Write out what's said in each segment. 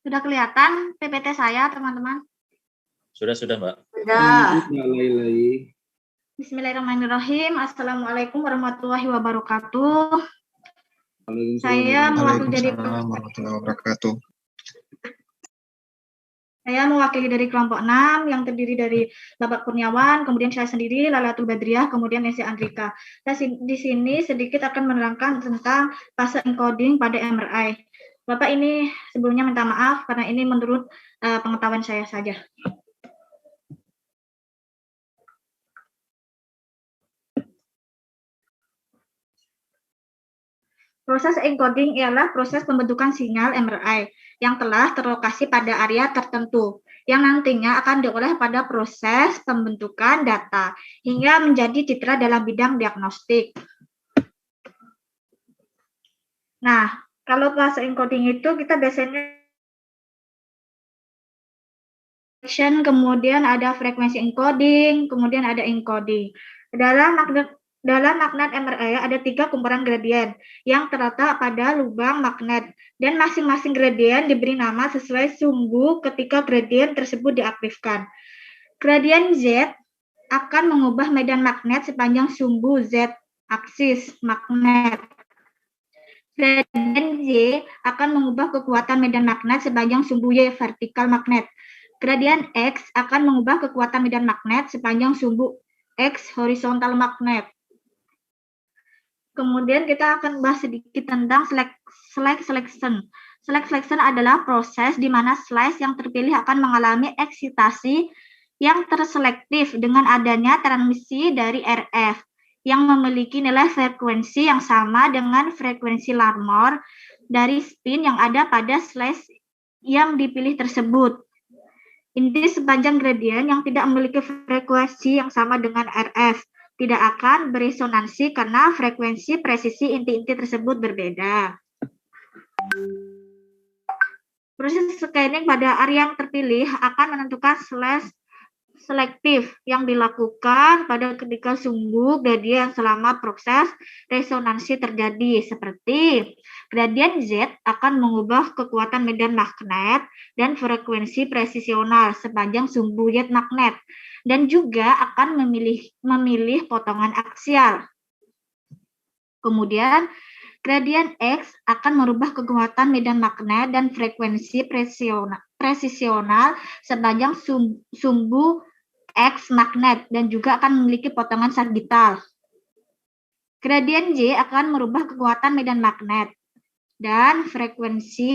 Sudah kelihatan PPT saya, teman-teman? Sudah, Mbak. Sudah. Bismillahirrahmanirrahim. Assalamualaikum warahmatullahi wabarakatuh. Saya mewakili dari warahmatullahi wabarakatuh. Saya mewakili dari kelompok 6 yang terdiri dari Bapak Kurniawan, kemudian saya sendiri, Lalatul Badriah, kemudian Nesya Andrika. Di sini sedikit akan menerangkan tentang fase encoding pada MRI. Bapak ini sebelumnya minta maaf karena ini menurut pengetahuan saya saja. Proses encoding ialah proses pembentukan sinyal MRI yang telah terlokasi pada area tertentu, yang nantinya akan diolah pada proses pembentukan data, hingga menjadi citra dalam bidang diagnostik. Nah, kalau fase encoding itu kita biasanya kemudian ada frekuensi encoding, kemudian ada encoding. Dalam magnet MRI ada 3 kumpulan gradien yang terletak pada lubang magnet, dan masing-masing gradien diberi nama sesuai sumbu ketika gradien tersebut diaktifkan. Gradien Z akan mengubah medan magnet sepanjang sumbu Z aksis magnet. Gradien Y akan mengubah kekuatan medan magnet sepanjang sumbu Y vertikal magnet. Gradien X akan mengubah kekuatan medan magnet sepanjang sumbu X horizontal magnet. Kemudian kita akan bahas sedikit tentang select selection. Select selection adalah proses di mana slice yang terpilih akan mengalami eksitasi yang terselektif dengan adanya transmisi dari RF yang memiliki nilai frekuensi yang sama dengan frekuensi Larmor dari spin yang ada pada slice yang dipilih tersebut. Inti sepanjang gradien yang tidak memiliki frekuensi yang sama dengan RF tidak akan beresonansi karena frekuensi presisi inti-inti tersebut berbeda. Proses scanning pada area yang terpilih akan menentukan slice selektif yang dilakukan pada ketika sumbu gradien selama proses resonansi terjadi, seperti gradien Z akan mengubah kekuatan medan magnet dan frekuensi presisional sepanjang sumbu Z magnet, dan juga akan memilih potongan aksial. Kemudian gradien X akan merubah kekuatan medan magnet dan frekuensi presisional sepanjang sumbu X magnet, dan juga akan memiliki potongan sagital. Gradien Y akan merubah kekuatan medan magnet dan frekuensi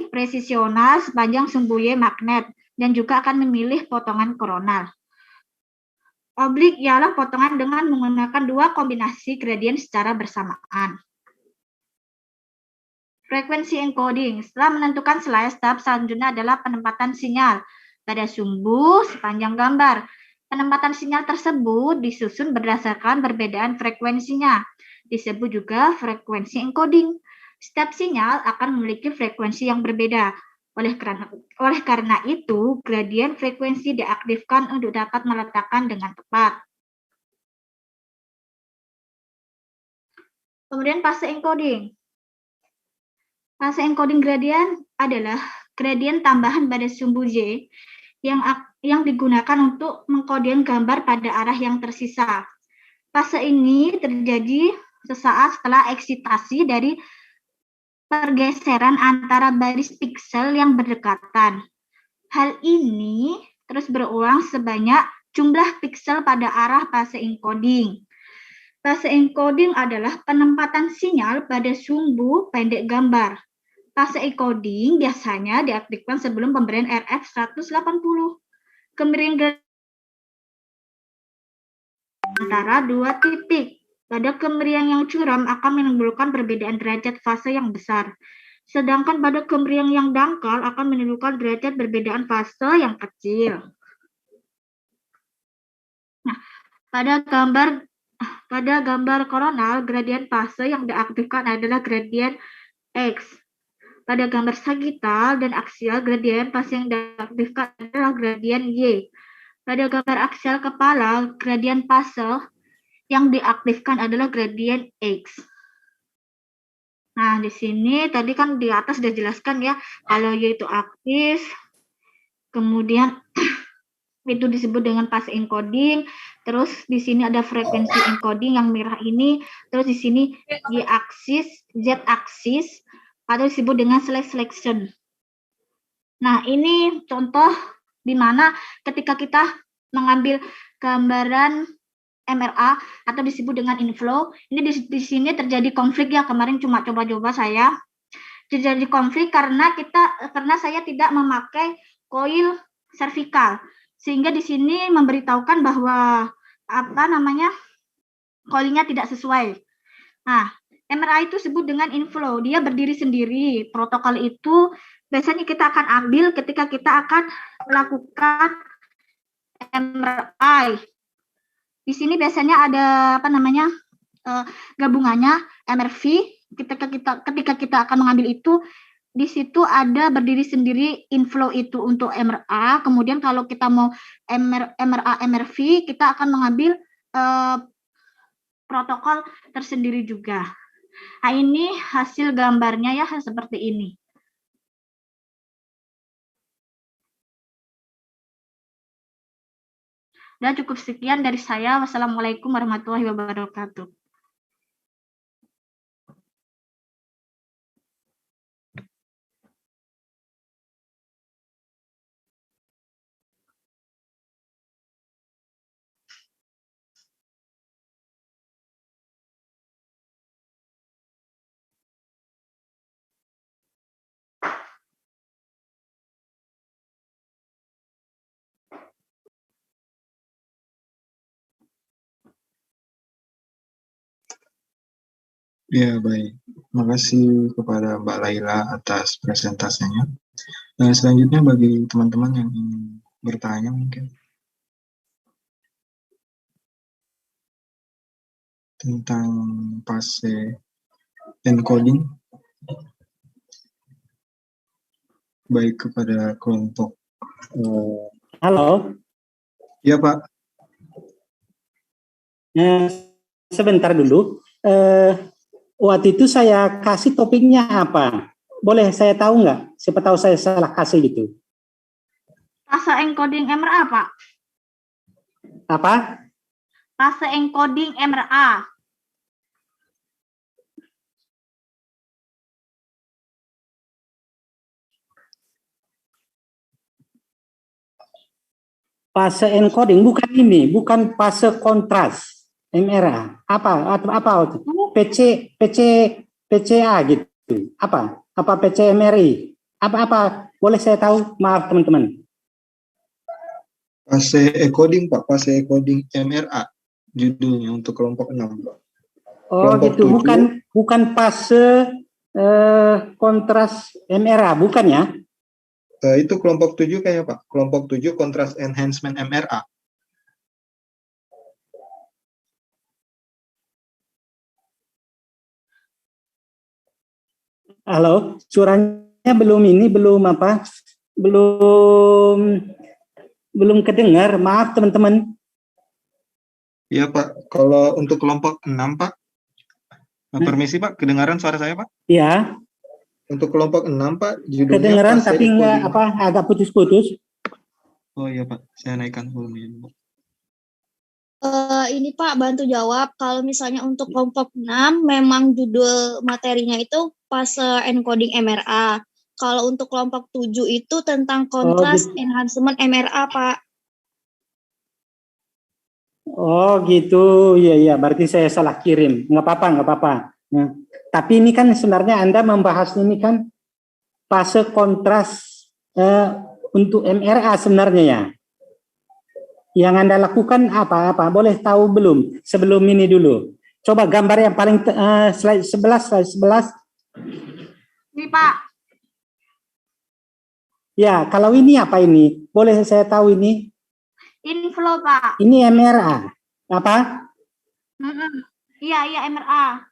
presisional sepanjang sumbu Y magnet, dan juga akan memilih potongan koronal. Oblik ialah potongan dengan menggunakan 2 kombinasi gradien secara bersamaan. Frekuensi encoding. Setelah menentukan slice, tahap selanjutnya adalah penempatan sinyal pada sumbu sepanjang gambar. Penempatan sinyal tersebut disusun berdasarkan perbedaan frekuensinya. Disebut juga frekuensi encoding. Setiap sinyal akan memiliki frekuensi yang berbeda. Oleh karena itu, gradien frekuensi diaktifkan untuk dapat meletakkan dengan tepat. Kemudian fase encoding. Fase encoding gradien adalah gradien tambahan pada sumbu Y yang digunakan untuk mengkodian gambar pada arah yang tersisa. Fase ini terjadi sesaat setelah eksitasi dari pergeseran antara baris piksel yang berdekatan. Hal ini terus berulang sebanyak jumlah piksel pada arah fase encoding. Fase encoding adalah penempatan sinyal pada sumbu pendek gambar. Fase encoding biasanya diaktifkan sebelum pemberian RF 180. Kemiringan antara 2 titik pada kemirian yang curam akan menimbulkan perbedaan derajat fase yang besar. Sedangkan pada kemirian yang dangkal akan menimbulkan derajat perbedaan fase yang kecil. Nah, pada gambar koronal, gradien fase yang diaktifkan adalah gradien X. Pada gambar sagital dan aksial, gradien fase yang diaktifkan adalah gradien Y. Pada gambar aksial kepala, gradien fase yang diaktifkan adalah gradien X. Nah, di sini tadi kan di atas sudah jelaskan ya, kalau Y itu aksis, kemudian itu disebut dengan fase encoding, terus di sini ada frekuensi encoding yang merah ini, terus di sini Y aksis, Z aksis, atau disebut dengan selection. Nah, ini contoh di mana ketika kita mengambil gambaran MRA atau disebut dengan inflow, ini di sini terjadi konflik ya, kemarin cuma coba-coba saya. Terjadi konflik karena saya tidak memakai koil servikal. Sehingga di sini memberitahukan bahwa koilnya tidak sesuai. Nah, MRA itu disebut dengan inflow, dia berdiri sendiri. Protokol itu biasanya kita akan ambil ketika kita akan melakukan MRI. Di sini biasanya ada gabungannya MRV. Ketika kita akan mengambil itu, di situ ada berdiri sendiri inflow itu untuk MRA. Kemudian kalau kita mau MRA MRV, kita akan mengambil protokol tersendiri juga. Nah, ini hasil gambarnya ya seperti ini. Dan cukup sekian dari saya. Wassalamualaikum warahmatullahi wabarakatuh. Ya, baik. Terima kasih kepada Mbak Laila atas presentasinya. Nah, selanjutnya bagi teman-teman yang ingin bertanya mungkin tentang fase encoding, baik kepada kelompok. Halo. Ya, Pak. Sebentar dulu. Waktu itu saya kasih topiknya apa? Boleh saya tahu nggak? Siapa tahu saya salah kasih gitu. Fase encoding MRA, Pak. Apa? Fase encoding MRA. Fase encoding bukan ini, bukan fase kontras MRA. Apa? PCA gitu. Apa PCMRI? Apa? Boleh saya tahu? Maaf teman-teman. Fase encoding, Pak. Fase encoding MRA judulnya untuk kelompok 6, Pak. Oh kelompok gitu, 7. bukan fase kontras MRA, bukan ya? Itu kelompok 7 kayaknya, Pak. Kelompok 7 kontras enhancement MRA. Halo, suaranya belum kedengar. Maaf teman-teman. Iya, Pak. Kalau untuk kelompok 6, Pak. Permisi, Pak. Kedengaran suara saya, Pak? Iya. Untuk kelompok 6, Pak, judulnya kedengaran tapi enggak agak putus-putus. Oh iya, Pak. Saya naikkan volumenya. Ini Pak, bantu jawab. Kalau misalnya untuk kelompok 6, memang judul materinya itu fase encoding MRA. Kalau untuk kelompok 7 itu tentang kontras enhancement MRA, Pak. Oh gitu, iya. Berarti saya salah kirim. Nggak apa-apa. Nah, tapi ini kan sebenarnya Anda membahas ini kan fase kontras untuk MRA sebenarnya ya. Yang Anda lakukan apa? Boleh tahu belum? Sebelum ini dulu. Coba gambar yang paling slide 11. Ini, Pak. Ya, kalau ini apa ini? Boleh saya tahu ini? Inflow, Pak. Ini MRA. Apa? Iya, MRA.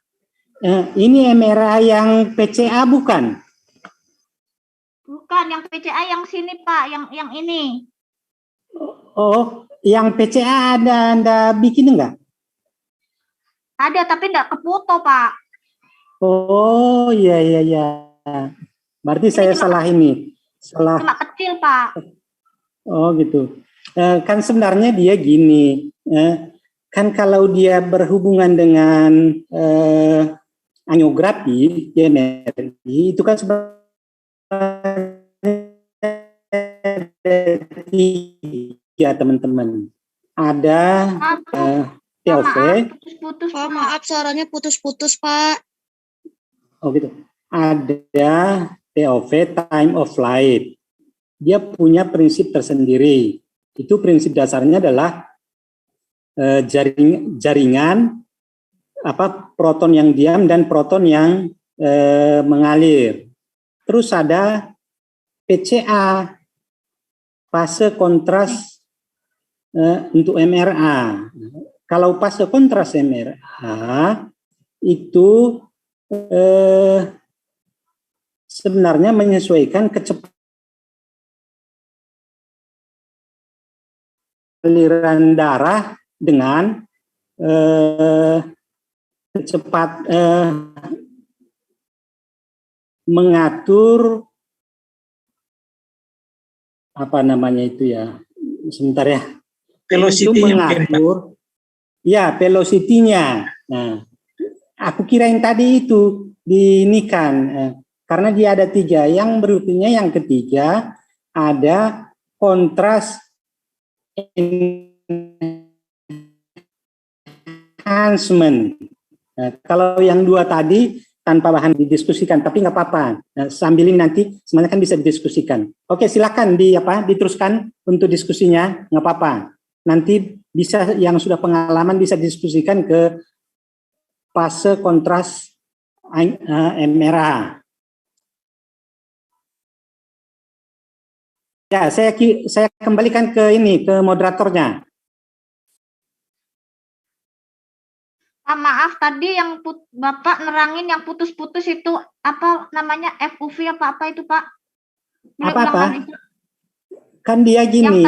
Ini MRA yang PCA bukan? Bukan, yang PCA yang sini, Pak. Yang ini. Oh, yang PCA Anda bikin enggak? Ada, tapi enggak kefoto, Pak. Oh, iya, iya, iya. Berarti saya salah ini. Salah. Cuma kecil, Pak. Oh, gitu. Kan sebenarnya dia gini. Kan kalau dia berhubungan dengan angiografi, energi, itu kan sebenarnya tiga, teman-teman. Ada TOV. Putus-putus. Pak, maaf suaranya putus-putus, Pak. Oh gitu. Ada TOV, time of flight. Dia punya prinsip tersendiri. Itu prinsip dasarnya adalah jaringan proton yang diam dan proton yang mengalir. Terus ada PCA, fase kontras untuk MRA. Kalau fase kontras MRA itu sebenarnya menyesuaikan kecepatan aliran darah dengan mengatur apa namanya itu ya, sebentar ya, velocity itu mengatur ya velocity-nya. Nah, aku kirain tadi itu dinikan karena dia ada tiga. Yang berikutnya yang ketiga ada kontras enhancement. Nah, kalau yang dua tadi tanpa bahan didiskusikan, tapi nggak apa-apa. Nah, sambil ini nanti semuanya kan bisa didiskusikan. Oke, silakan diteruskan untuk diskusinya, nggak apa-apa. Nanti bisa yang sudah pengalaman bisa diskusikan ke fase kontras MRA. Ya, saya kembalikan ke moderatornya. Maaf, tadi yang Bapak nerangin yang putus-putus itu apa namanya, FUV apa itu, Pak? Apa? Kan dia gini,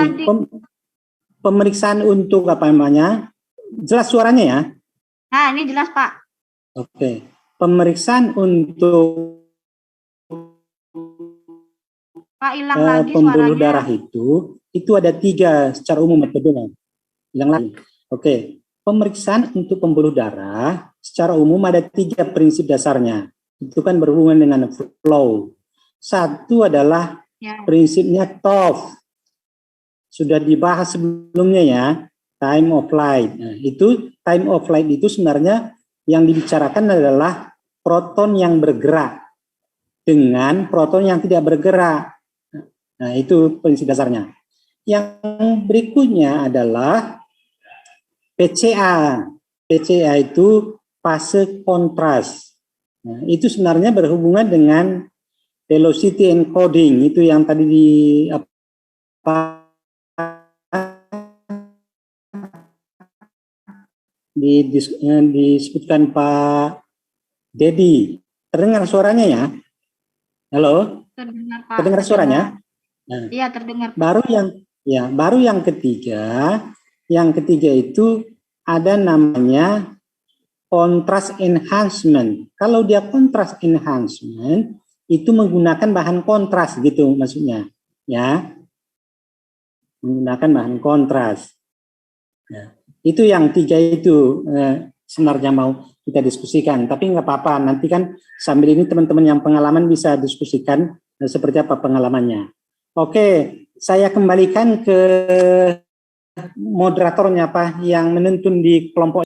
pemeriksaan untuk apa namanya? Jelas suaranya ya? Nah, ini jelas, Pak. Oke. Pemeriksaan untuk Pak, hilang lagi pembuluh suaranya. darah itu ada tiga secara umum metodenya. Hilang lagi. Oke. Pemeriksaan untuk pembuluh darah secara umum ada tiga prinsip dasarnya. Itu kan berhubungan dengan flow. Satu adalah prinsipnya TOF. Sudah dibahas sebelumnya ya, time of flight. Nah, itu time of flight itu sebenarnya yang dibicarakan adalah proton yang bergerak dengan proton yang tidak bergerak. Nah, itu prinsip dasarnya. Yang berikutnya adalah PCA. PCA itu fase kontras. Nah, itu sebenarnya berhubungan dengan velocity encoding. Itu yang tadi disebutkan Pak Dedi. Terdengar suaranya ya? Halo? Terdengar, Pak. Terdengar suaranya? Nah, iya, terdengar. Baru yang ketiga itu ada namanya contrast enhancement. Kalau dia contrast enhancement itu menggunakan bahan kontras gitu maksudnya, ya. Menggunakan bahan kontras. Ya. Itu yang tiga itu sebenarnya mau kita diskusikan, tapi nggak apa-apa. Nanti kan sambil ini teman-teman yang pengalaman bisa diskusikan seperti apa pengalamannya. Oke, saya kembalikan ke moderatornya Pak yang menuntun di kelompok.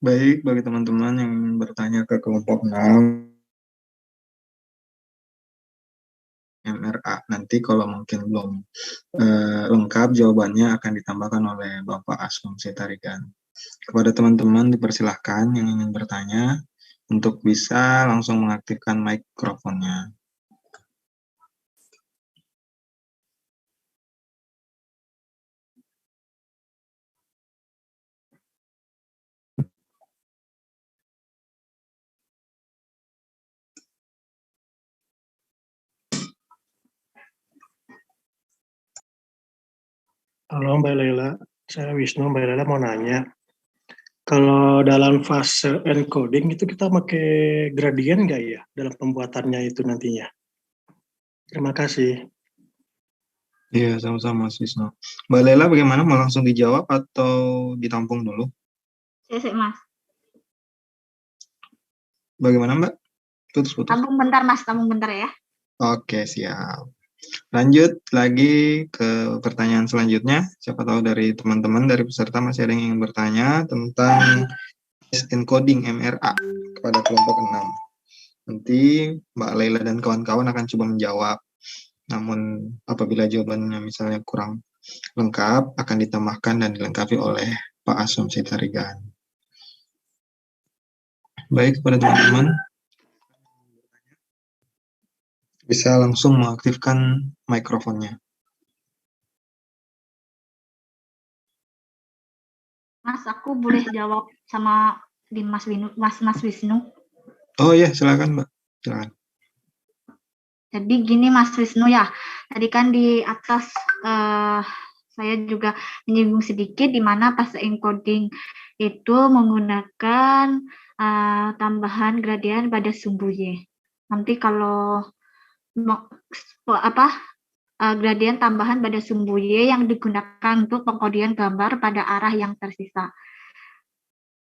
Baik, bagi teman-teman yang ingin bertanya ke kelompok 6 MRA, nanti kalau mungkin belum lengkap jawabannya akan ditambahkan oleh Bapak Askom Setarigan. Kepada teman-teman dipersilahkan yang ingin bertanya untuk bisa langsung mengaktifkan mikrofonnya. Halo Mbak Lela, saya Wisnu. Mbak Lela mau nanya, kalau dalam fase encoding itu kita pakai gradient nggak ya dalam pembuatannya itu nantinya? Terima kasih. Iya, sama-sama Mas Wisnu. Mbak Lela bagaimana? Mau langsung dijawab atau ditampung dulu? Saya Mas. Bagaimana Mbak? Putus-putus. Tampung bentar Mas, tampung bentar ya. Oke, siap. Lanjut lagi ke pertanyaan selanjutnya. Siapa tahu dari teman-teman, dari peserta masih ada yang ingin bertanya tentang encoding MRA kepada kelompok 6. Nanti Mbak Laila dan kawan-kawan akan coba menjawab. Namun apabila jawabannya misalnya kurang lengkap, akan ditambahkan dan dilengkapi oleh Pak Asum Sitarigan. Baik, kepada teman-teman, bisa langsung mengaktifkan mikrofonnya. Mas, aku boleh jawab sama di Mas Wisnu. Oh iya, silakan Mbak. Silakan. Jadi gini Mas Wisnu ya, tadi kan di atas saya juga menyinggung sedikit di mana pas encoding itu menggunakan tambahan gradien pada sumbu Y. Nanti kalau gradien tambahan pada sumbu Y yang digunakan untuk pengkodian gambar pada arah yang tersisa.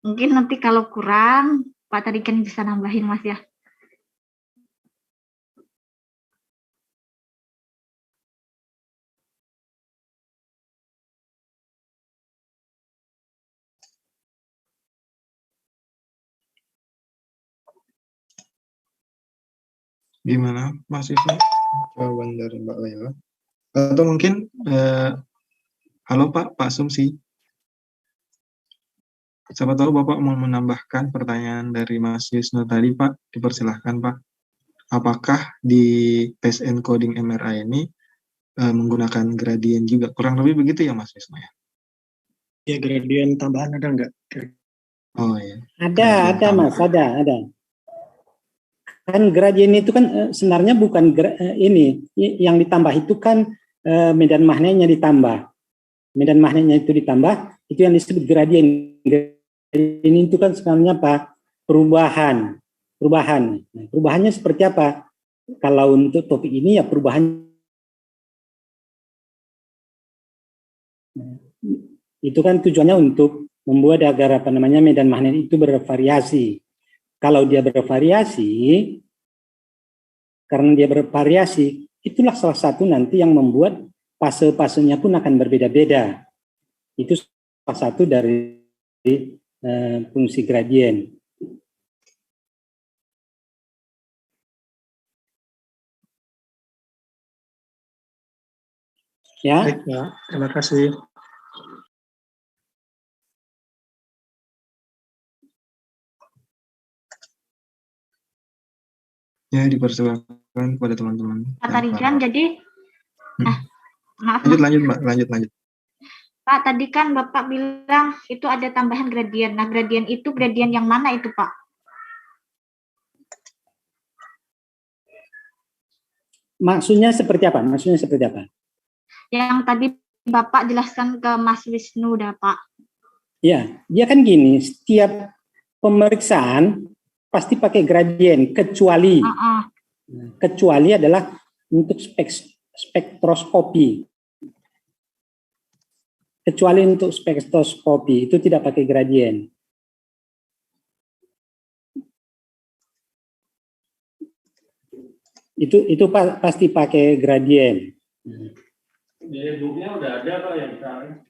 Mungkin nanti kalau kurang, Pak Tarigan bisa nambahin Mas ya. Gimana Mas Wisnu? Jawaban dari Mbak Laila. Atau mungkin, halo Pak Sumsi. Siapa tahu Bapak mau menambahkan pertanyaan dari Mas Wisnu tadi Pak, dipersilahkan Pak. Apakah di tes encoding MRA ini menggunakan gradien juga? Kurang lebih begitu ya Mas Wisnu ya? Ya, gradien tambahan ada nggak? Oh iya. Ada Mas, ada. Kan gradien itu kan sebenarnya bukan ini yang ditambah itu kan medan magnetnya ditambah. Medan magnetnya itu ditambah, itu yang disebut gradien. Gradien itu kan sebenarnya apa? Perubahan. Nah, perubahannya seperti apa? Kalau untuk topik ini ya perubahan itu kan tujuannya untuk membuat agar medan magnet itu bervariasi. Kalau dia bervariasi, karena dia bervariasi, itulah salah satu nanti yang membuat fase-fasenya pun akan berbeda-beda. Itu salah satu dari fungsi gradien. Ya. Baik, Pak. Terima kasih. Ya, dipersilakan kepada teman-teman. Pak Tarigan, jadi maaf. Lanjut Mbak, lanjut. Pak, tadi kan Bapak bilang itu ada tambahan gradien. Nah, gradien itu gradien yang mana itu, Pak? Maksudnya seperti apa? Yang tadi Bapak jelaskan ke Mas Wisnu, dah Pak. Ya, dia kan gini, setiap pemeriksaan pasti pakai gradien, kecuali adalah untuk spektroskopi. Kecuali untuk spektroskopi itu tidak pakai gradien. Itu pasti pakai gradien. Di e-booknya udah ada Pak yang sekarang.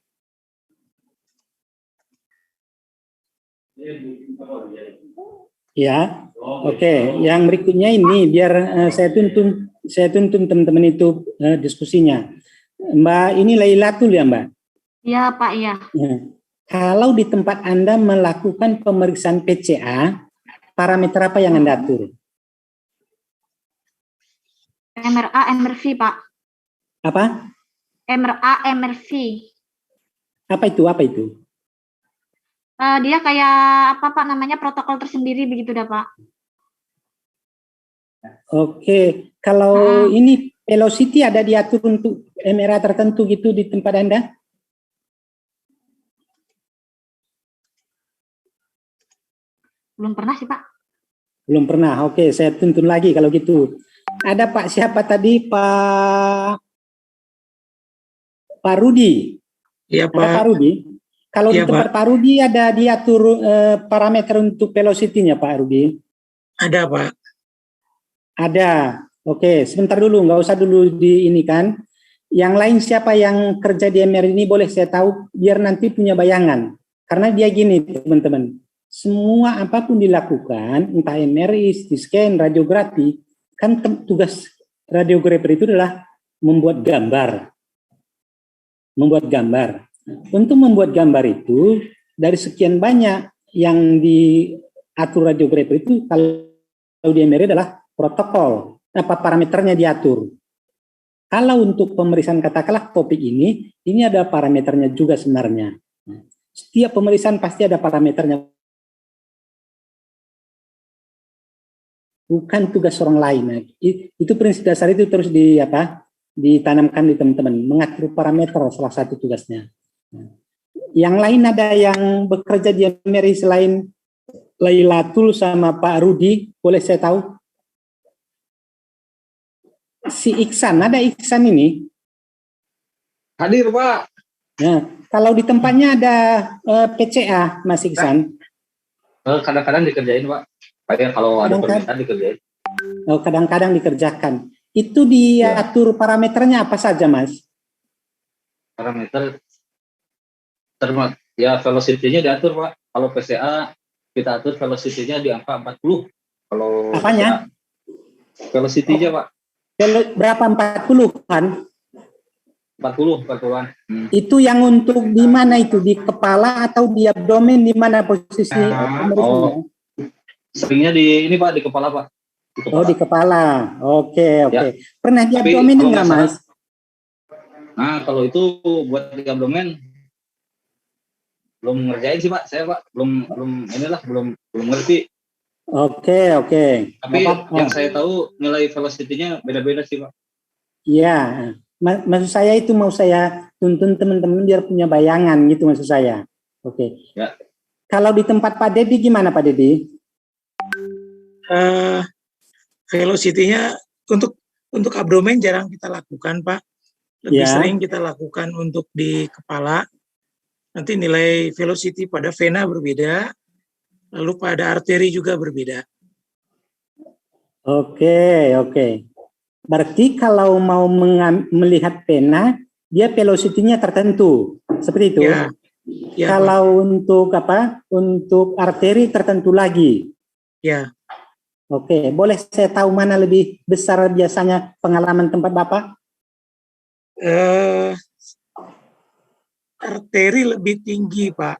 Ya, oke. Yang berikutnya ini biar saya tuntun teman-teman itu diskusinya. Mbak ini Lailatul ya Mbak? Iya Pak, iya. Kalau di tempat Anda melakukan pemeriksaan PCA, parameter apa yang Anda atur? MRA, MRV Pak. Apa? MRA, MRV. Apa itu? Dia kayak apa Pak namanya, protokol tersendiri begitu dah Pak. Oke, kalau ini velocity ada diatur untuk MRA tertentu gitu di tempat Anda? Belum pernah sih, Pak. Belum pernah. Oke, saya tuntun lagi kalau gitu. Ada Pak siapa tadi? Pak Rudi. Iya, Ada Pak Pak. Rudi. Kalau Iya, di tempat Pak Rudi ada diatur parameter untuk velocity-nya, Pak Rudi? Ada, Pak. Ada. Oke, sebentar dulu, nggak usah dulu di ini kan. Yang lain siapa yang kerja di MR ini boleh saya tahu biar nanti punya bayangan. Karena dia gini, teman-teman. Semua apapun dilakukan, entah MRI, CT scan, radiografi, kan tugas radiografer itu adalah membuat gambar. Membuat gambar. Untuk membuat gambar itu, dari sekian banyak yang diatur radiografer itu, kalau di MRI adalah protokol, apa parameternya diatur. Kalau untuk pemeriksaan katakanlah topik ini ada parameternya juga sebenarnya. Setiap pemeriksaan pasti ada parameternya. Bukan tugas orang lain. Itu prinsip dasar itu terus ditanamkan di teman-teman. Mengatur parameter salah satu tugasnya. Yang lain ada yang bekerja di MRI selain Lailatul sama Pak Rudi, boleh saya tahu? Si Iksan, ada Iksan ini? Hadir, Pak. Nah, kalau di tempatnya ada PCA, Mas Iksan? Kadang-kadang dikerjain, Pak. Kayak kalau ada permintaan dikerjain. Oh, kadang-kadang dikerjakan. Itu diatur parameternya apa saja, Mas? Parameter ya velocity-nya diatur, Pak. Kalau PCA kita atur velocity-nya di angka 40. Kalau apanya? Velocity-nya, Pak. Berapa 40-an? 40-an. Itu yang untuk di mana itu? Di kepala atau di abdomen, di mana posisi pemeriksaannya? Seringnya di ini, Pak, di kepala, Pak. Di kepala. Oh, di kepala. Oke. Ya. Pernah di abdomen enggak, Mas? Nah, kalau itu buat di abdomen belum ngerjain sih, Pak. Saya, Pak, belum ngerti. Oke. Tapi yang saya tahu nilai velocity-nya beda-beda sih, Pak. Iya. Maksud saya itu mau saya tuntun teman-teman biar punya bayangan gitu maksud saya. Oke. Ya. Kalau di tempat Pak Dedi gimana, Pak Dedi? Velocity-nya untuk abdomen jarang kita lakukan, Pak. Lebih sering kita lakukan untuk di kepala. Nanti nilai velocity pada vena berbeda, lalu pada arteri juga berbeda. Oke. Berarti kalau mau melihat vena, dia velocity-nya tertentu, seperti itu. Ya, kalau Pak. Untuk arteri tertentu lagi. Ya. Oke, boleh saya tahu mana lebih besar biasanya pengalaman tempat Bapak? Arteri lebih tinggi, Pak.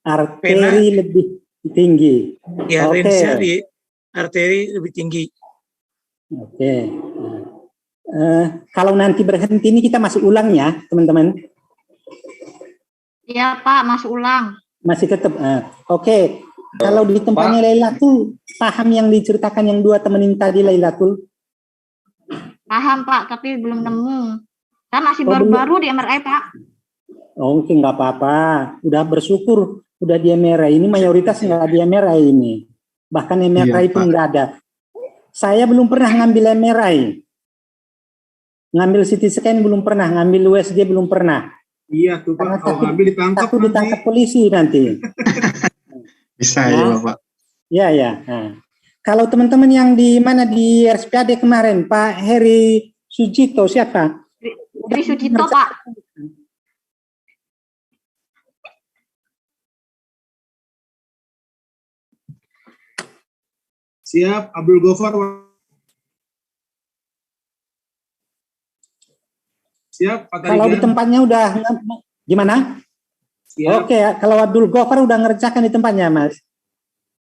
Arteri lebih tinggi. Ya, range-nya di arteri lebih tinggi. Oke. Kalau nanti berhenti ini kita masuk ulang ya, teman-teman. Iya, Pak, masuk ulang. Masih tetap. Oke. Kalau di tempatnya Lailatul, paham yang diceritakan yang dua temenin tadi Lailatul? Paham, Pak, tapi belum nemu. Saya masih baru-baru di MRI, Pak. Oh, oke, nggak apa-apa. Udah bersyukur, udah di MRI. Ini mayoritas nggak di MRI ini. Bahkan MRI pun nggak ada. Saya belum pernah ngambil MRI. Ngambil CT scan belum pernah, ngambil USG belum pernah. Iya tuh, Pak. Kalau ngambil ditangkap nanti. Ditangkap polisi nanti. Bisa ya, Bapak. Iya. Nah. Kalau teman-teman yang di mana di RSPAD kemarin, Pak Heri Sujito siapa? Heri Sujito, Pak. Siap, Abdul Gofar. Siap, Pak Tarigan. Kalau di tempatnya udah gimana? Siap. Oke, kalau Abdul Gofar udah ngerjakan di tempatnya, Mas.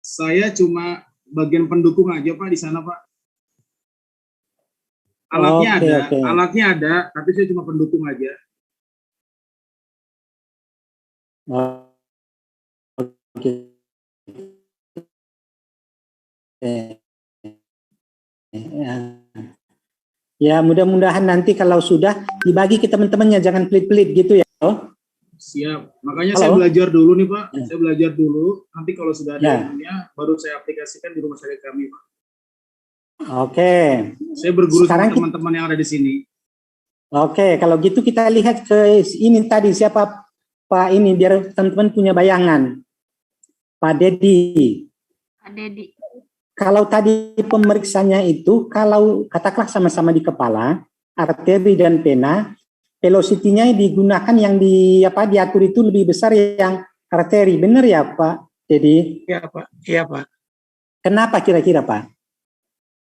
Saya cuma bagian pendukung aja, Pak, di sana, Pak. Alatnya alatnya ada, tapi saya cuma pendukung aja. Oke. Ya, mudah-mudahan nanti kalau sudah dibagi ke teman-temannya, jangan pelit-pelit gitu ya. Siap. Makanya Halo? saya belajar dulu nih Pak. Ya. Saya belajar dulu. Nanti kalau sudah ada Ya. ilmunya, baru saya aplikasikan di rumah sakit kami Pak. Oke. Saya berguru Sekarang sama teman-teman yang ada di sini. Oke, kalau gitu kita lihat ke ini tadi siapa Pak ini biar teman-teman punya bayangan. Pak Dedi. Pak Dedi. Kalau tadi pemeriksanya itu, kalau katakanlah sama-sama di kepala, arteri dan pena, velocity-nya digunakan yang diatur itu lebih besar yang arteri. Benar ya Pak Dedi? Iya Pak. Iya Pak. Kenapa kira-kira Pak?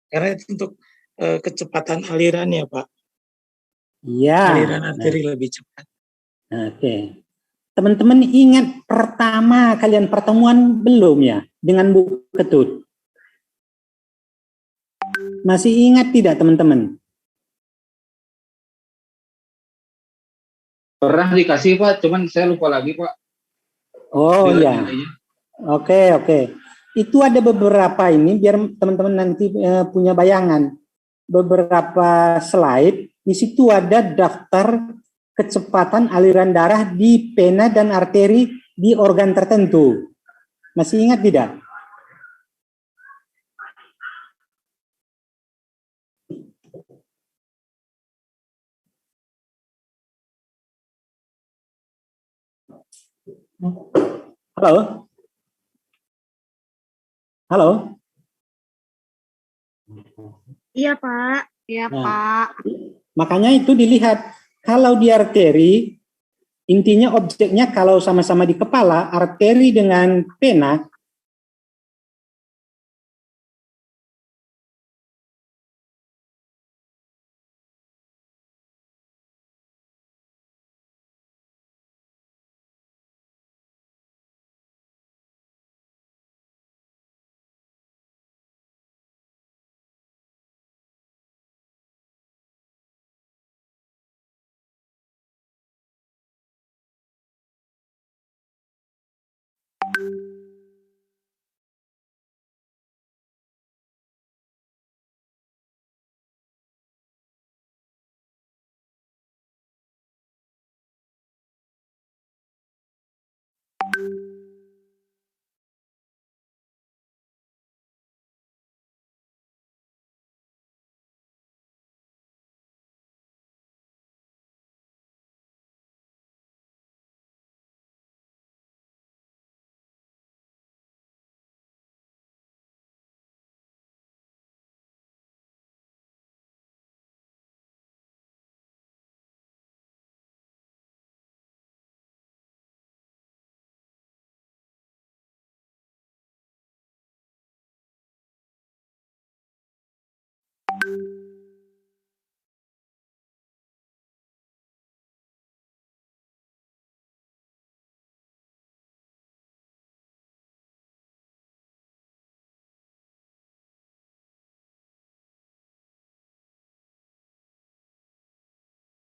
Karena itu untuk kecepatan aliran ya Pak. Iya. Aliran arteri lebih cepat. Oke. Teman-teman ingat pertama kalian pertemuan belum ya dengan Bu Ketut? Masih ingat tidak teman-teman? Pernah dikasih Pak, cuman saya lupa lagi Pak. Oh iya. Nilainya. Oke. Itu ada beberapa ini biar teman-teman nanti punya bayangan. Beberapa slide, di situ ada daftar kecepatan aliran darah di pena dan arteri di organ tertentu. Masih ingat tidak? Halo? Halo? Iya, Pak. Iya, Nah, Pak. makanya itu dilihat. Kalau di arteri, intinya objeknya kalau sama-sama di kepala, arteri dengan pena,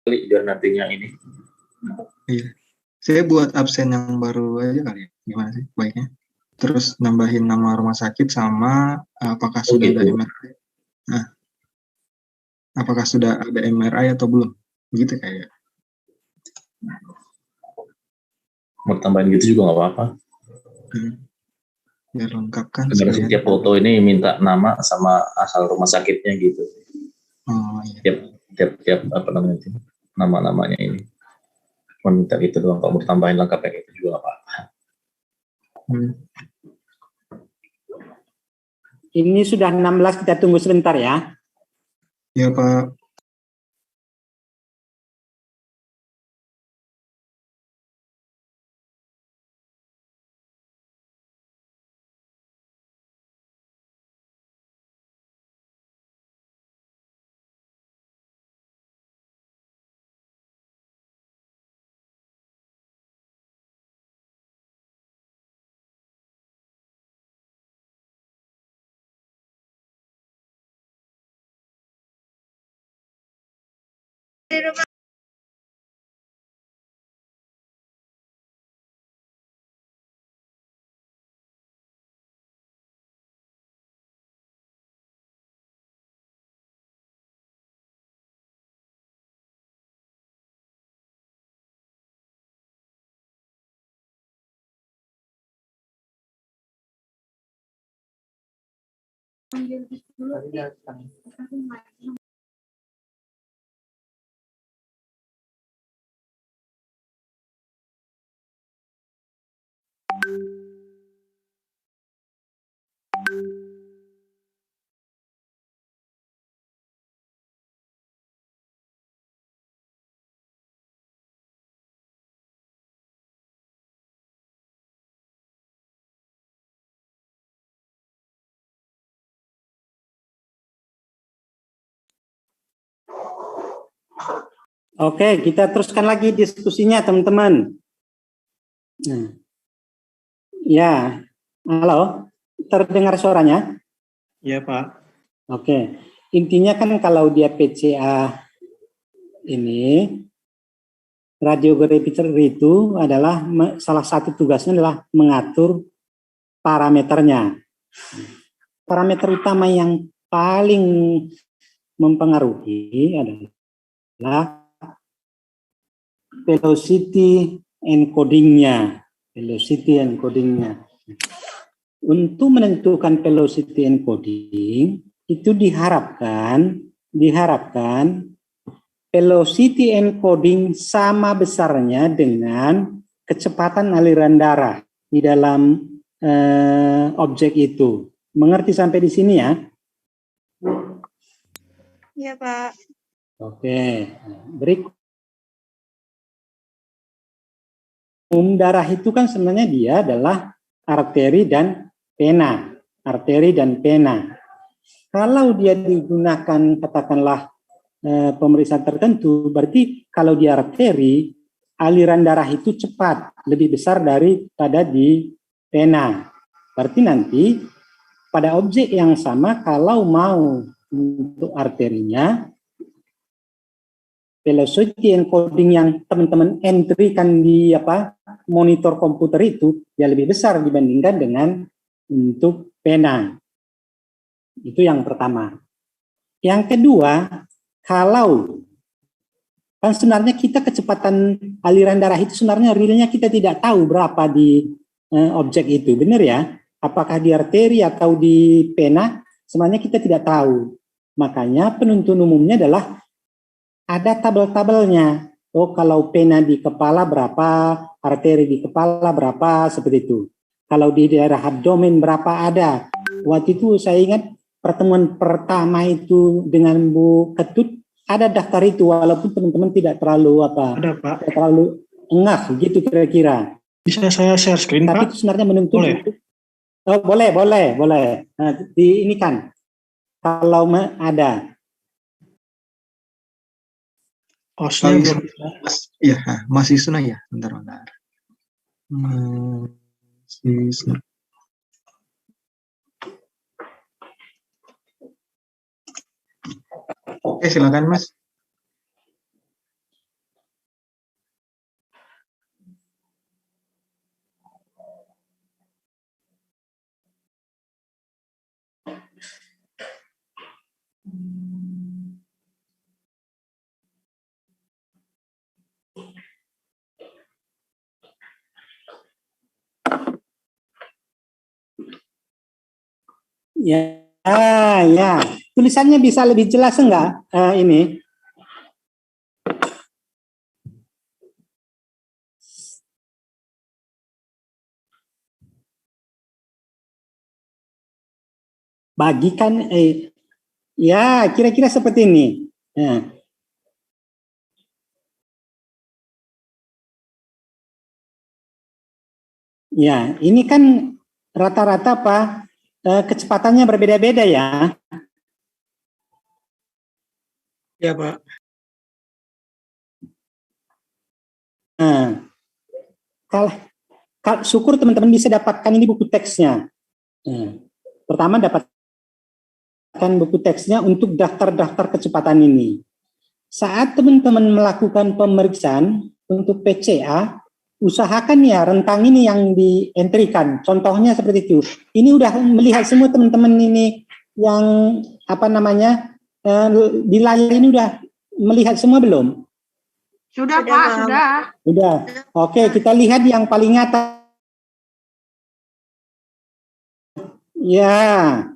Biar nantinya ini. Iya. Saya buat absen yang baru aja kali ya. Gimana sih baiknya? Terus nambahin nama rumah sakit sama apakah sudah ada gitu. MRI? Nah, apakah sudah ada MRI atau belum? Begitu kayak. Mau tambahin gitu juga nggak apa-apa. Biar lengkap kan. Karena setiap foto ini minta nama sama asal rumah sakitnya gitu. Oh iya. Tiap apa namanya itu, nama-namanya ini. Meminta itu doang, kalau mau tambahin lengkap kayak itu juga nggak apa-apa. ini sudah 16, kita tunggu sebentar ya. Ya Pak. Oke, kita teruskan lagi diskusinya, teman-teman. Nah, ya, halo, terdengar suaranya? Ya, Pak. Oke, intinya kan kalau dia PCA ini, radiografer itu adalah salah satu tugasnya adalah mengatur parameternya. Parameter utama yang paling mempengaruhi adalah velocity encoding-nya. Untuk menentukan velocity encoding itu diharapkan velocity encoding sama besarnya dengan kecepatan aliran darah di dalam objek itu. Mengerti sampai di sini ya? Iya, Pak. Oke, berikut. Darah itu kan sebenarnya dia adalah arteri dan vena. Kalau dia digunakan katakanlah pemeriksaan tertentu, berarti kalau di arteri aliran darah itu cepat, lebih besar daripada di vena. Berarti nanti pada objek yang sama kalau mau untuk arterinya, velocity encoding yang teman-teman entry kan di monitor komputer itu ya lebih besar dibandingkan dengan untuk vena. Itu yang pertama. Yang kedua, kalau kan sebenarnya kita kecepatan aliran darah itu sebenarnya realnya kita tidak tahu berapa di objek itu, benar ya? Apakah di arteri atau di vena, sebenarnya kita tidak tahu. Makanya penuntut umumnya adalah ada tabel-tabelnya. Oh, kalau vena di kepala berapa, arteri di kepala berapa, seperti itu. Kalau di daerah abdomen berapa ada. Waktu itu saya ingat pertemuan pertama itu dengan Bu Ketut, ada daftar itu, walaupun teman-teman tidak terlalu Ada, Pak. tidak terlalu engah gitu kira-kira. Bisa saya share screen, Tapi Pak? itu sebenarnya menuntut. Boleh. Oh, boleh. Nah, ini kan kalau ada. Osnya belum bisa. Iya, masih Isna ya. Bentar. Isna. Oke, silakan Mas. Ya. Tulisannya bisa lebih jelas enggak ini? Bagikan, ya kira-kira seperti ini. Ya, ini kan rata-rata kecepatannya berbeda-beda ya. Ya, Pak. Nah, kalau syukur teman-teman bisa dapatkan ini buku teksnya. Pertama dapatkan buku teksnya untuk daftar-daftar kecepatan ini. Saat teman-teman melakukan pemeriksaan untuk PCA, usahakan ya rentang ini yang dientrikan. Contohnya seperti itu. Ini udah melihat semua teman-teman ini yang di layar ini udah melihat semua belum? Sudah Pak, sudah. Sudah. Oke, kita lihat yang paling atas. Ya.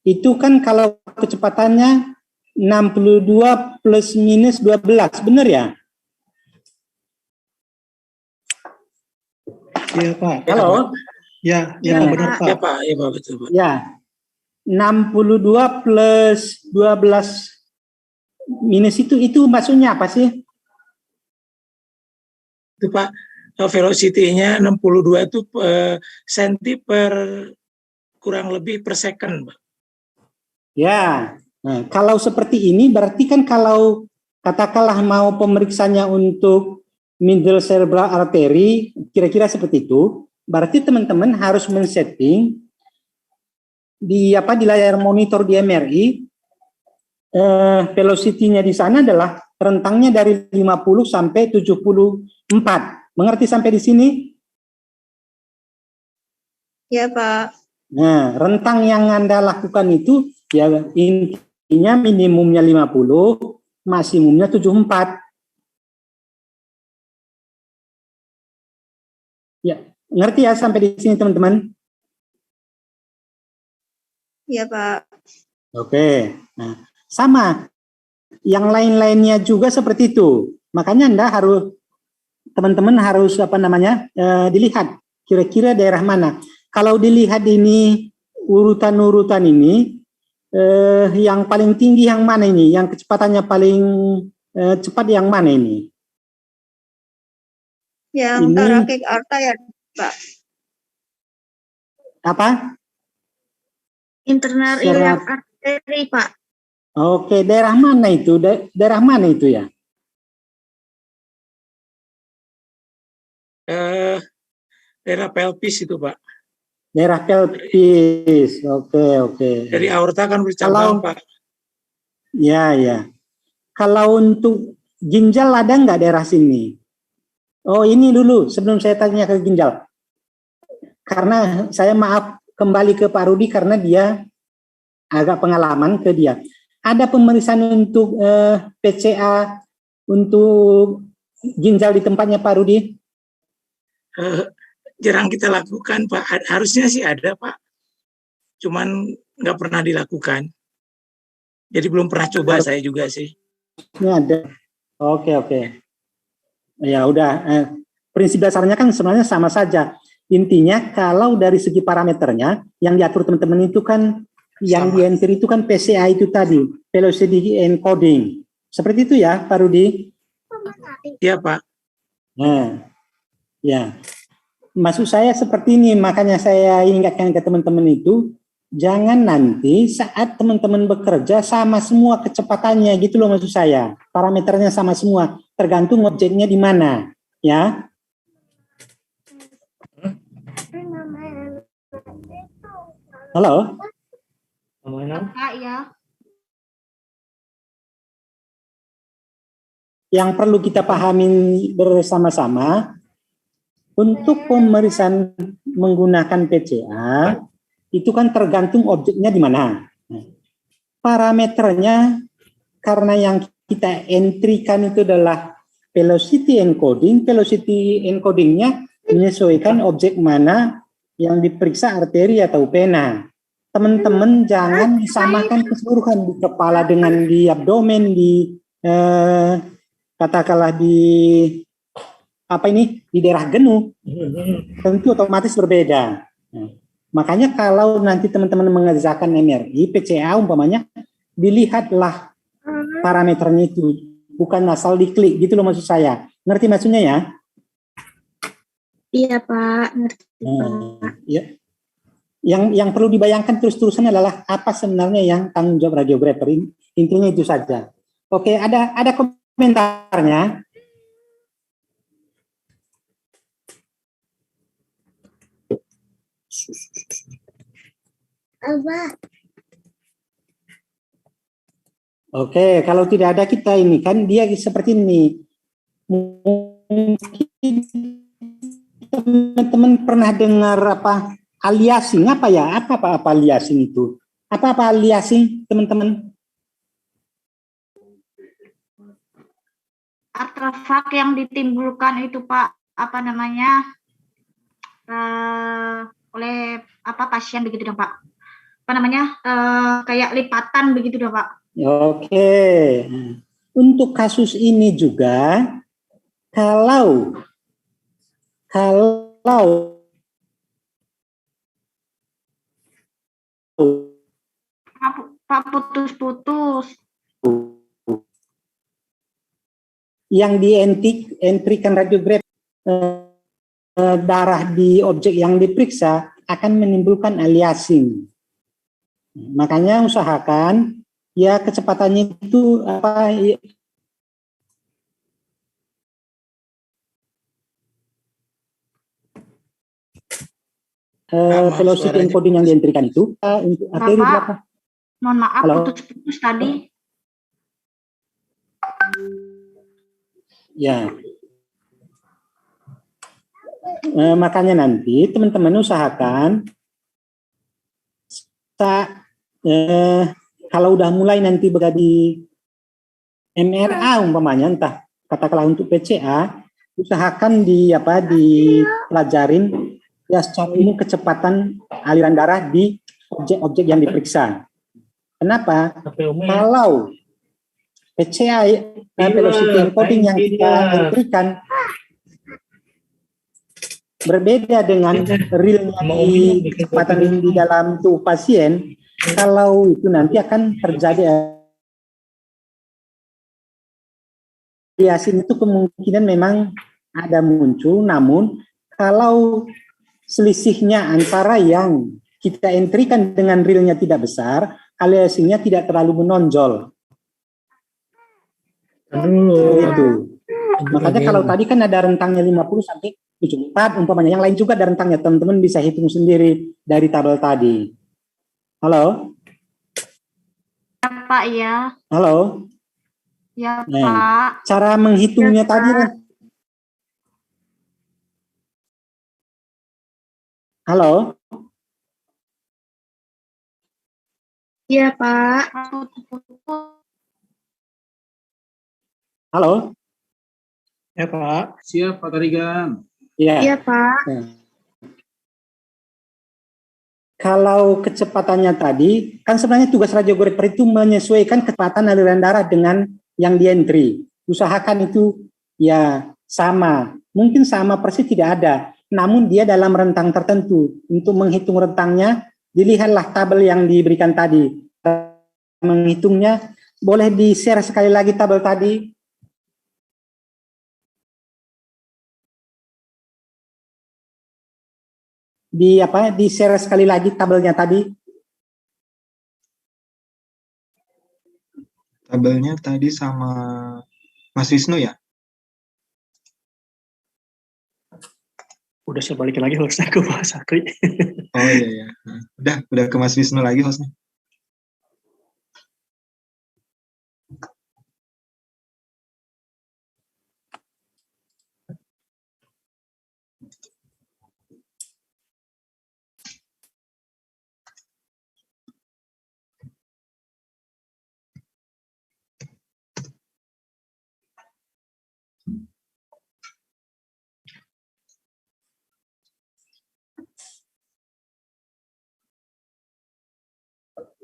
itu kan kalau kecepatannya 62 plus minus 12, benar ya? Iya Pak. Halo? Ya, Ya. benar Pak. Ya Pak, ya Pak, betul Pak. Ya, 62 plus 12 minus itu maksudnya apa sih? Itu Pak, velocity-nya 62 itu senti per kurang lebih per second, Pak. Ya, nah, kalau seperti ini berarti kan kalau katakanlah mau pemeriksanya untuk middle cerebral artery, kira-kira seperti itu, berarti teman-teman harus men-setting di layar monitor di MRI, velocity-nya di sana adalah rentangnya dari 50 sampai 74. Mengerti sampai di sini? Ya, Pak. Nah, rentang yang Anda lakukan itu ya intinya minimumnya 50, maksimumnya 74. Ya, ngerti ya sampai di sini teman-teman? Ya, Pak. Oke. Nah, sama. Yang lain-lainnya juga seperti itu. Makanya teman-teman harus dilihat kira-kira daerah mana. Kalau dilihat ini urutan-urutan ini, yang paling tinggi yang mana ini? Yang kecepatannya paling cepat yang mana ini? Yang thoracic aorta ya, Pak. Apa? Internal iliac artery, Pak. Oke, daerah mana itu? Daerah mana itu ya? Daerah pelvis itu, Pak. Daerah pelvis. Oke. Dari aorta kan bercabang, Pak. Ya. Kalau untuk ginjal ada nggak daerah sini? Oh, ini dulu sebelum saya tanya ke ginjal. Karena saya kembali ke Pak Rudi karena dia agak pengalaman ke dia. Ada pemeriksaan untuk PCA untuk ginjal di tempatnya Pak Rudi? Jarang kita lakukan, Pak. Harusnya sih ada, Pak. Cuman nggak pernah dilakukan. Jadi belum pernah coba saya juga sih. Ini ada. Oke. Ya udah. Prinsip dasarnya kan sebenarnya sama saja. Intinya kalau dari segi parameternya yang diatur teman-teman itu kan yang di enter itu kan PCA itu tadi, velocity encoding. Seperti itu ya, Pak Rudi? Iya, Pak. Nah, ya. Maksud saya seperti ini, makanya saya ingatkan ke teman-teman itu, jangan nanti saat teman-teman bekerja sama semua kecepatannya gitu loh maksud saya. Parameternya sama semua, tergantung objeknya di mana, ya. Halo? Ya. Yang perlu kita pahami bersama-sama, untuk pemeriksaan menggunakan PCA, itu kan tergantung objeknya di mana. Parameternya, karena yang kita entry-kan itu adalah velocity encodingnya menyesuaikan objek mana yang diperiksa arteri atau vena. Teman-teman jangan disamakan keseluruhan di kepala dengan di abdomen, di katakanlah di daerah genu, tentu otomatis berbeda. Nah, makanya kalau nanti teman-teman mengerjakan MRI, PCA umpamanya, dilihatlah parameternya itu, bukan asal diklik gitu loh maksud saya. Ngerti maksudnya ya? Iya Pak, ngerti Pak. Ya. Yang perlu dibayangkan terus-terusan adalah apa sebenarnya yang tanggung jawab radiografer. Intinya itu saja. Oke, ada komentarnya. Oke, kalau tidak ada kita ini kan dia seperti ini. Mungkin teman-teman pernah dengar apa aliasing apa ya? Apa aliasing itu? Apa aliasing teman-teman? Artefak yang ditimbulkan itu Pak, oleh pasien begitu dong Pak. kayak lipatan begitu dah Pak. Oke. Untuk kasus ini juga kalau Pak putus-putus. Yang di-entrikan radiograf darah di objek yang diperiksa akan menimbulkan aliasing. Makanya usahakan ya kecepatannya itu velocity encoding yang dientrikan itu untuk arteri berapa? Mohon maaf, halo? Putus-putus tadi. Ya. Makanya nanti teman-teman usahakan kalau udah mulai nanti berada MRA umpamanya, entah katakanlah untuk PCA, usahakan dipelajarin ya secara umum kecepatan aliran darah di objek-objek yang diperiksa. Kenapa? Kalau PCA velocity encoding yang kita berikan berbeda dengan realnya di kecepatan di dalam tubuh pasien, kalau itu nanti akan terjadi aliasing itu kemungkinan memang ada muncul, namun kalau selisihnya antara yang kita entrikan dengan realnya tidak besar, aliasingnya tidak terlalu menonjol. Itu. Makanya kalau tadi kan ada rentangnya 50 sampai 74 umpamanya, yang lain juga ada rentangnya, teman-teman bisa hitung sendiri dari tabel tadi. Halo? Ya, Pak, ya. Halo? Ya, Nah, Pak. cara menghitungnya Ya, tadi kan. Halo? Iya, Pak. Halo? Ya, Pak. Siap, Pak Tarigan. Iya, Pak. Nah. Kalau kecepatannya tadi, kan sebenarnya tugas radiografer itu menyesuaikan kecepatan aliran darah dengan yang dientry. Usahakan itu ya sama, mungkin sama persis tidak ada, namun dia dalam rentang tertentu. Untuk menghitung rentangnya, dilihatlah tabel yang diberikan tadi. Menghitungnya, boleh di-share sekali lagi tabel tadi. Di-share sekali lagi tabelnya tadi. Tabelnya tadi sama Mas Wisnu ya? Udah saya balikin lagi hostnya ke Pak Sakri. Oh iya, iya. Udah ke Mas Wisnu lagi hostnya.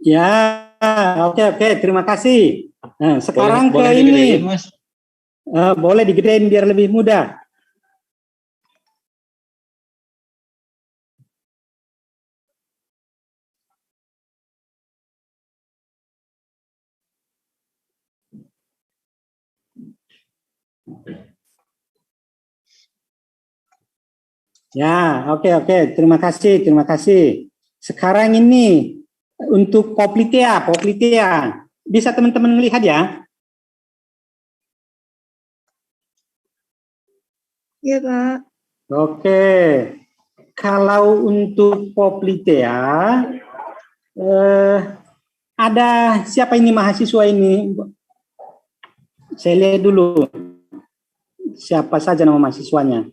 Ya, oke, terima kasih. Nah, sekarang boleh ke ini. digedein, Mas. Boleh digedein biar lebih mudah. Ya, oke, terima kasih. Sekarang ini untuk poplitea, bisa teman-teman melihat ya? Iya, Pak. Oke, kalau untuk poplitea, ada siapa ini mahasiswa ini? Saya lihat dulu, siapa saja nama mahasiswanya.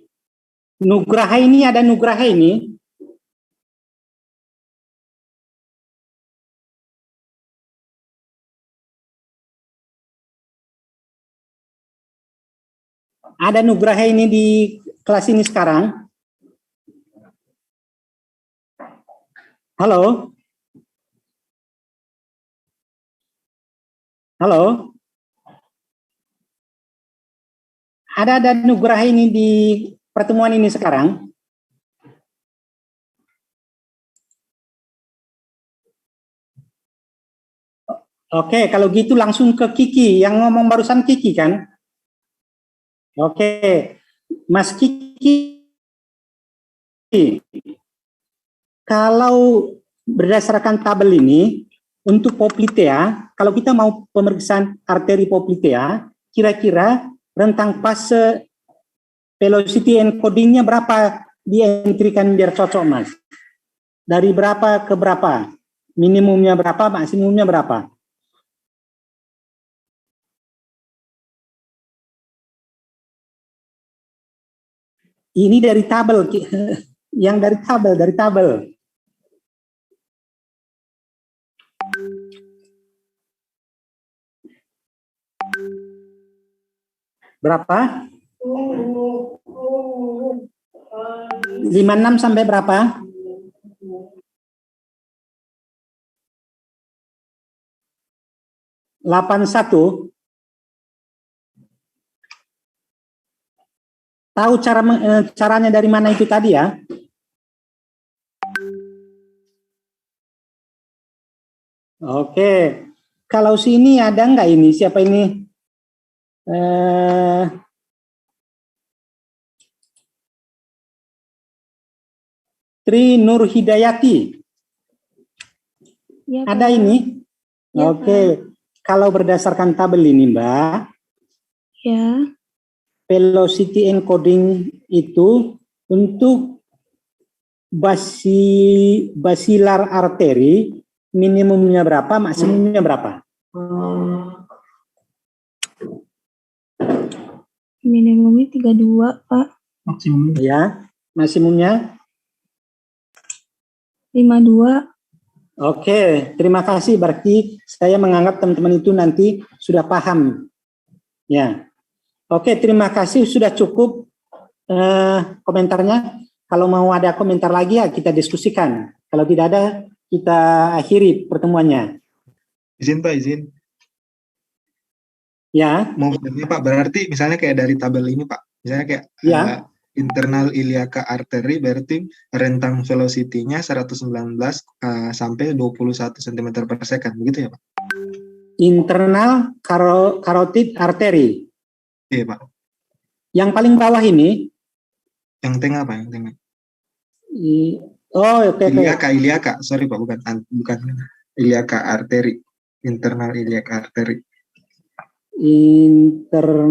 Nugraha ini, ada Nugraha ini. Ada Nugraha ini di kelas ini sekarang. Halo? Halo? Ada Nugraha ini di pertemuan ini sekarang? Oke, kalau gitu langsung ke Kiki. Yang ngomong barusan Kiki kan? Oke, Mas Kiki. Kalau berdasarkan tabel ini, untuk poplitea, kalau kita mau pemeriksaan arteri poplitea, kira-kira rentang fase velocity encodingnya berapa dientrikan biar cocok, Mas? Dari berapa ke berapa? Minimumnya berapa, maksimumnya berapa? Ini dari tabel, yang dari tabel. Berapa? 56 sampai berapa? 81. Tahu caranya dari mana itu tadi ya? Oke, kalau sini ada nggak ini? Siapa ini? Tri Nur Hidayati. Ya, ada ini? Ya, oke, kalau berdasarkan tabel ini, Mbak. Ya. Velocity encoding itu untuk basilar arteri minimumnya berapa, maksimumnya berapa? Minimumnya 32, Pak. Maksimumnya? Ya, maksimumnya? 52. Oke, terima kasih. Berarti saya menganggap teman-teman itu nanti sudah paham. Ya. Oke, terima kasih. Sudah cukup komentarnya. Kalau mau ada komentar lagi ya kita diskusikan. Kalau tidak ada, kita akhiri pertemuannya. Izin Pak, izin. Ya. Mau bertanya Pak, berarti misalnya kayak dari tabel ini Pak, misalnya kayak ya. Internal iliaca artery, berarti rentang velocity-nya 119 sampai 21 cm per second, begitu ya Pak? Internal carotid artery. Iya Pak. Yang paling bawah ini? Yang tengah Pak, yang tengah. Oke. Iliaca, sorry Pak, bukan iliaca artery, internal iliaca artery. Internal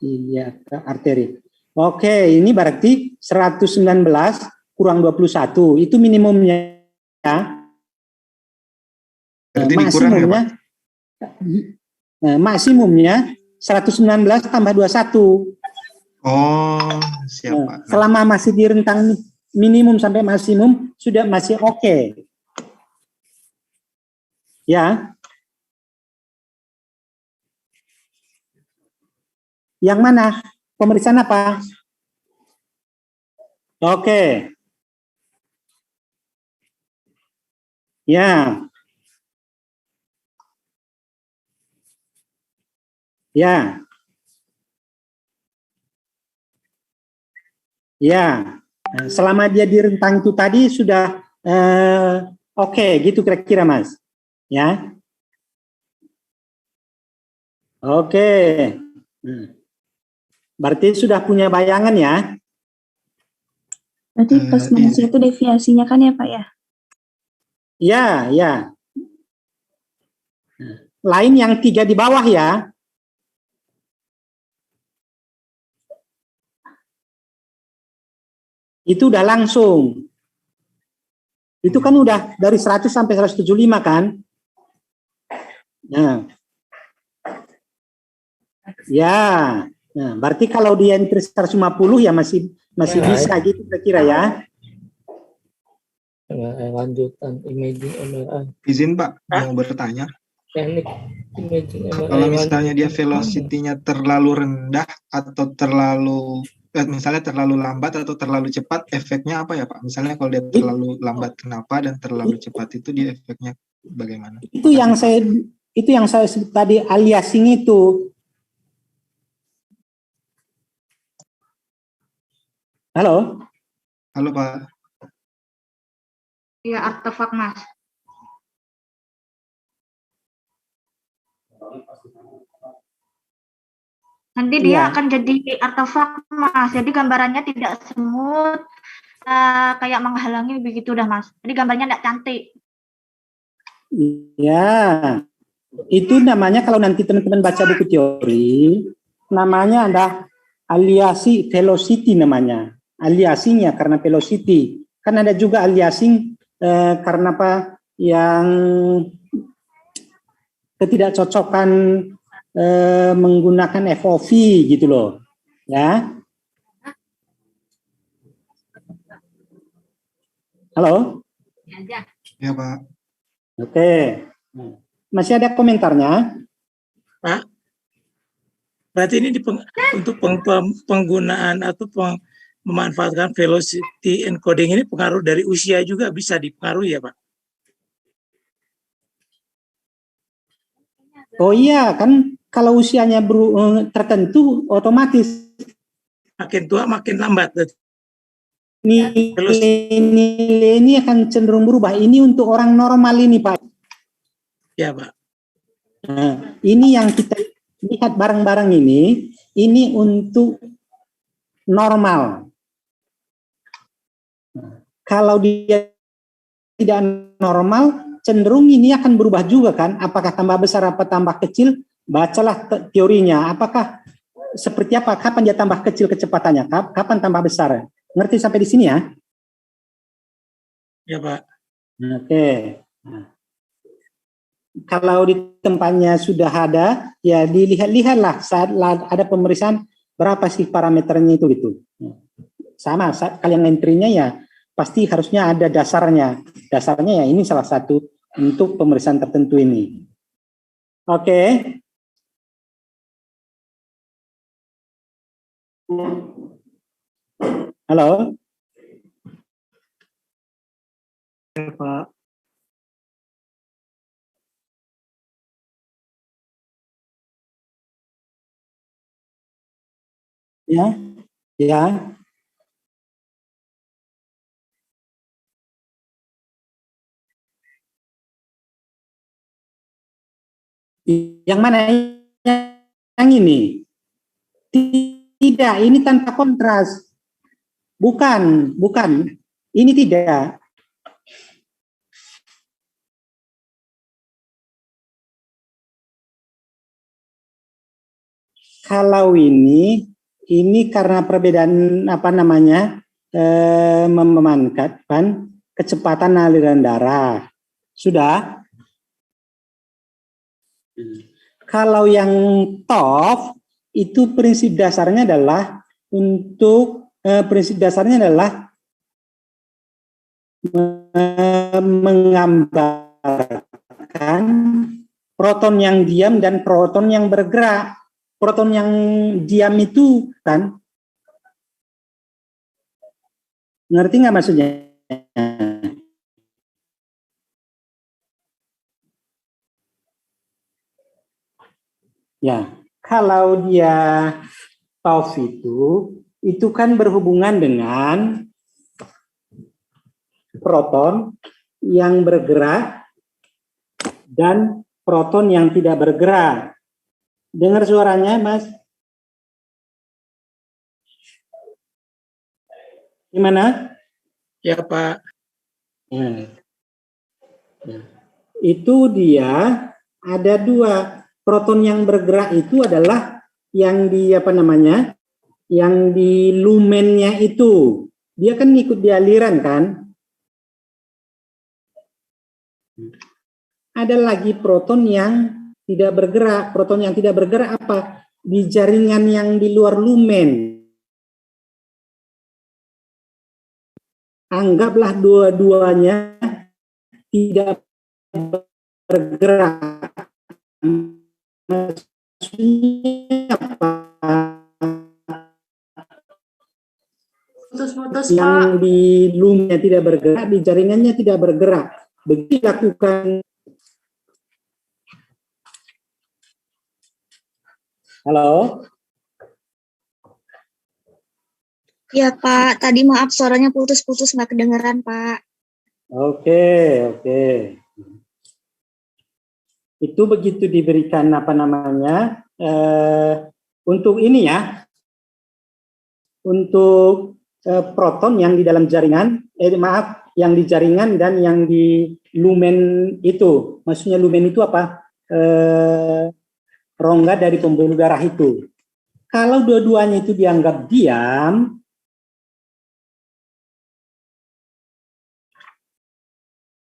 iliaca artery. Oke, ini berarti 119 kurang 21, itu minimumnya ya. Berarti dikurang ya Pak? Maksimumnya 119 tambah 21. Oh, siap Pak. Selama masih di rentang minimum sampai maksimum, sudah masih oke. Ya. Yang mana? Pemeriksaan apa? Oke. Ya. Ya. Ya. Selama dia di rentang itu tadi sudah oke, gitu kira-kira Mas. Ya. Oke. Berarti sudah punya bayangan ya? Berarti plus minus itu deviasinya kan ya Pak ya? Ya, ya. Lain yang 3 di bawah ya. Itu udah langsung. Itu kan udah dari 100 sampai 175 kan? Nah. Ya. Nah, berarti kalau dia 150 ya masih bisa gitu kira-kira ya. Lanjutan imaging MRI. Izin Pak, mau bertanya. Teknik imaging MRI. Kalau misalnya dia velocity-nya terlalu rendah atau terlalu misalnya terlalu lambat atau terlalu cepat, efeknya apa ya Pak? Misalnya kalau dia terlalu lambat kenapa dan terlalu cepat itu dia efeknya bagaimana? Itu yang saya sebut tadi aliasing itu. Halo? Halo Pak. Iya, artefak Mas. Nanti dia akan jadi artefak Mas. Jadi gambarannya tidak semut, kayak menghalangi begitu dah Mas. Jadi gambarnya tidak cantik. Ya, itu namanya kalau nanti teman-teman baca buku teori, namanya ada aliasing velocity namanya. Aliasingnya karena velocity. Kan ada juga aliasing karena apa? Yang ketidakcocokan menggunakan FOV gitu loh, ya. Halo? Ya Pak. Oke. Masih ada komentarnya? Pak, berarti ini untuk penggunaan atau memanfaatkan velocity encoding ini pengaruh dari usia juga bisa dipengaruhi ya Pak? Oh iya, kan kalau usianya tertentu otomatis makin tua makin lambat. Nilai ini akan cenderung berubah. Ini untuk orang normal ini Pak. Ya Pak. Nah, ini yang kita lihat bareng-bareng ini untuk normal. Kalau dia tidak normal, cenderung ini akan berubah juga kan? Apakah tambah besar apa tambah kecil? Bacalah teorinya. Apakah seperti apa? Kapan dia tambah kecil kecepatannya? Kapan tambah besar? Ngerti sampai di sini ya? Ya Pak. Oke. Nah, kalau di tempatnya sudah ada, ya dilihat-lihatlah saat ada pemeriksaan berapa sih parameternya itu gitu. Sama kalian entry-nya ya pasti harusnya ada dasarnya. Dasarnya ya ini salah satu untuk pemeriksaan tertentu ini. Oke. Halo. Ya, Pak. Ya. Ya. Yang mana yang ini? Tidak, ini tanpa kontras. Bukan. Ini tidak. Kalau ini karena perbedaan apa namanya memanfaatkan kecepatan aliran darah. Sudah. Kalau yang TOF itu prinsip dasarnya adalah menggambarkan proton yang diam dan proton yang bergerak. Proton yang diam itu kan, ngerti nggak maksudnya? Ya, kalau dia TOF itu kan berhubungan dengan proton yang bergerak dan proton yang tidak bergerak. Dengar suaranya, Mas? Gimana? Ya, Pak. Nah, itu dia ada dua. Proton yang bergerak itu adalah yang di apa namanya? Yang di lumennya itu. Dia kan ngikut di aliran kan? Ada lagi proton yang tidak bergerak. Proton yang tidak bergerak apa? Di jaringan yang di luar lumen. Anggaplah dua-duanya tidak bergerak. Maksudnya apa? Putus, yang Pak. di lumennya tidak bergerak, di jaringannya tidak bergerak. Begitu lakukan. Halo? Ya Pak, tadi maaf suaranya putus-putus nggak kedengeran Pak. Oke. Itu begitu diberikan apa namanya untuk ini ya, untuk proton yang di dalam jaringan, yang di jaringan dan yang di lumen itu, maksudnya lumen itu apa? Rongga dari pembuluh darah itu. Kalau dua-duanya itu dianggap diam,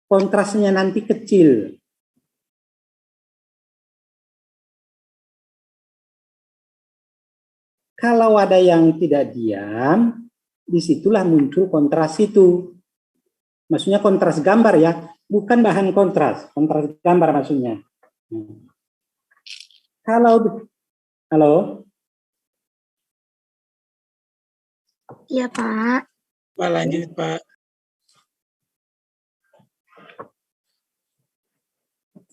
kontrasnya nanti kecil. Kalau ada yang tidak diam, disitulah muncul kontras itu. Maksudnya kontras gambar ya, bukan bahan kontras gambar maksudnya. Halo? Iya Pak. Pak lanjut Pak.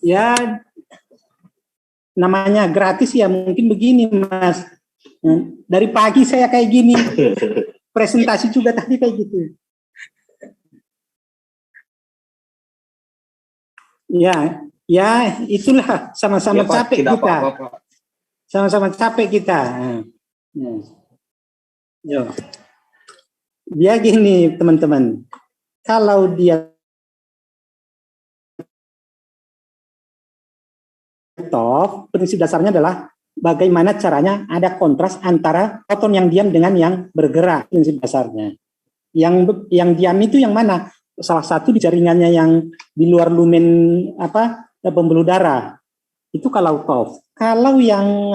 Ya, namanya gratis ya mungkin begini Mas. Dari pagi saya kayak gini, presentasi juga tadi kayak gitu. Ya itulah sama-sama Ya, Pak, capek tidak kita. apa-apa, Pak. Sama-sama capek kita. Yo. Dia gini teman-teman, kalau dia prinsip dasarnya adalah bagaimana caranya ada kontras antara proton yang diam dengan yang bergerak, prinsip dasarnya. Yang diam itu yang mana? Salah satu di jaringannya yang di luar lumen pembuluh darah. Itu kalau TOF. Kalau yang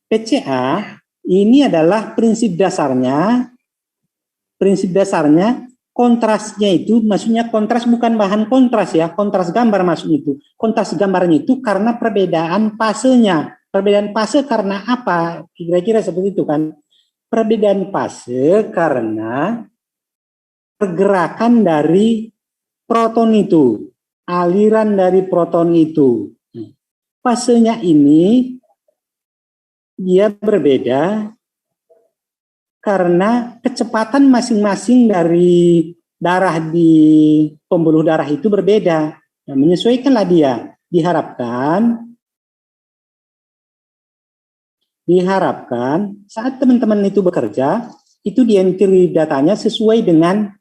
PCA ini adalah prinsip dasarnya kontrasnya itu, maksudnya kontras bukan bahan kontras ya, kontras gambar maksudnya itu. Kontras gambarnya itu karena perbedaan fasenya. Perbedaan fase karena apa? Kira-kira seperti itu kan. Perbedaan fase karena pergerakan dari proton itu, aliran dari proton itu. Fasenya ini dia berbeda karena kecepatan masing-masing dari darah di pembuluh darah itu berbeda. Nah, menyesuaikanlah dia. Diharapkan saat teman-teman itu bekerja, itu di-entry datanya sesuai dengan